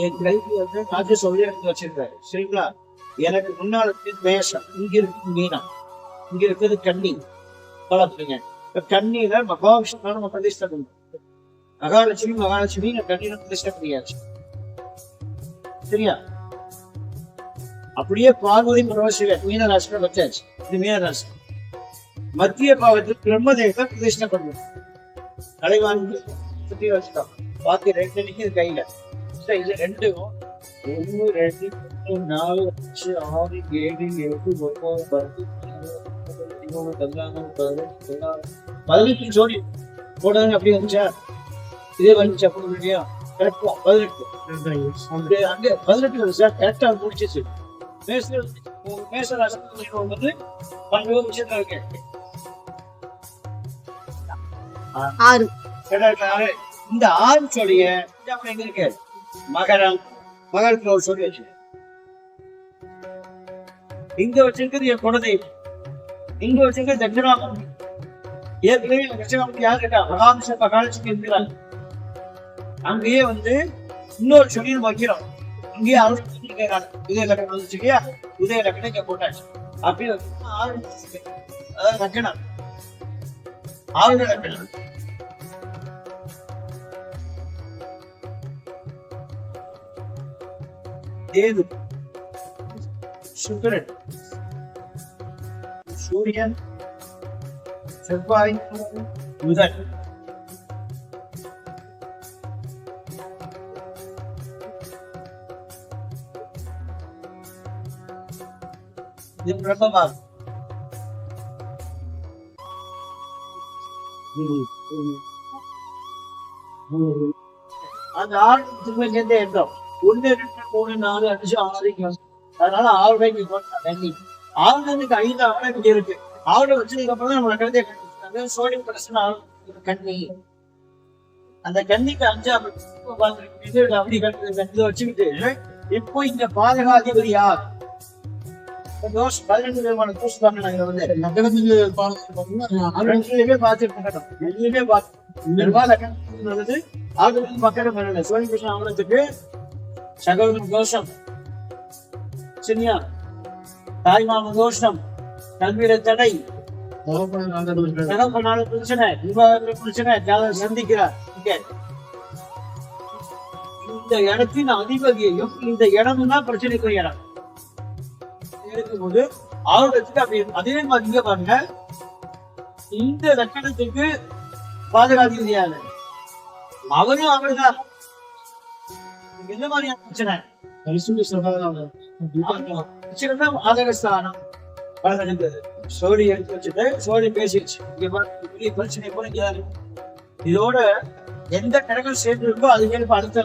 என் கைக்கு வந்து ராஜ சொல்லி எடுத்து வச்சிருக்காரு. சரிங்களா? எனக்கு முன்னால மேஷம், இங்க இருக்கு மீனம், இங்க இருக்கிறது கன்னி. பார்த்துருங்க. கன்னியில மகாவிஷ்ணுவான நம்ம பிரதிஷ்டை பண்ணுவோம். மகாலட்சுமி கண்ணியில பிரதிஷ்டை பண்ணியாச்சு. சரியா? அப்படியே பார்வதி பரமசிவன் மீனராசில வச்சாச்சு. இது மீனராசி. மத்திய பாவத்தில் பிரம்மதேவத்தை பிரதிஷ்டை பண்ணுவோம். தலைவாங்கி சுத்தி வச்சுட்டோம். பாக்கி 2 நிக்குது கையில. இது 2 1 2 3 4 5 6 7 8 9 10 ஜோடி போடாங்க. அப்படி வந்துச்சா? இதே வந்துச்சு. அப்படி இல்லையா? கரெக்டா 18 அங்கே 18 வருது சார். கரெக்டா முடிச்சிச்சு. மேசராசி வந்து 12 நிமிஷத்துல இருக்கேன். 6 இந்த 6 சொடிய எங்க இருக்கு? மகரத்துல ஒரு சொல்லி வச்சு இங்க வச்சிருக்கிறது என் குலதெய்வம். இங்க வச்சிருக்கிறது தட்சிணாமூர்த்தி. ஏற்கனவே தட்சிணாமூர்த்தி யாரு இருக்கா? மகாலட்சுமி இருக்கிறாங்க. அங்கேயே வந்து இன்னொரு சொல்லி வைக்கிறோம். இங்கேயே உதய லக்கணம் வந்துச்சு இல்லையா? உதய லக்கணம் இங்க போட்டாச்சு. அப்படியே லக்கணம் 6 லக்கணம். தேது, சுக்கிரன், சூரியன், செவ்வாய், புதன். இது பிரம்மமாகும். அந்த 6 சேர்ந்தே இருந்தோம். 1 2 3 4 5 6 அதனால 6 ரூபாய்க்கு தண்ணி. 6 5 ஆவணம் இங்க இருக்கு. ஆவணம் வச்சதுக்கு அப்புறம் தான் நம்ம கழுதைய கட்டிட்டாங்க. சோடியம் பிரச்சனை கண்ணி. அந்த கண்ணிக்கு 5 அப்படி கட்டு வச்சுக்கிட்டு இப்போ இங்க பாதகாதிபதி யார்? 12 விதமான தோஷம் தாங்க. நாங்க வந்து லக்னத்துக்கு ஆவணத்துக்கு சகோதர தோஷம், சரியா? தாய்மாம தோஷம், கல்வியில தடை, பிரச்சனை, விவாதத்துல பிரச்சனை, ஜாதகம் சந்திக்கிறார். இந்த இடத்தின் அதிபதியையும் இந்த இடம் தான் பிரச்சனைக்குரிய இடம் இருக்கும்போது ஆவணத்துக்கு அப்படி. அதே மாதிரி இங்க பாருங்க, இந்த லட்சணத்துக்கு பாதுகாதிபதியாக அவரும் அவர்தான். எந்த மாதிரியான பிரச்சனை? ஆதகஸ்தானம் சோழி எடுத்து வச்சுட்டு சோழி பேசிடுச்சு. இங்க பிரச்சனை போல இதோட எந்த கடகள் சேர்ந்து இருக்கோ அதுக்கு அடுத்த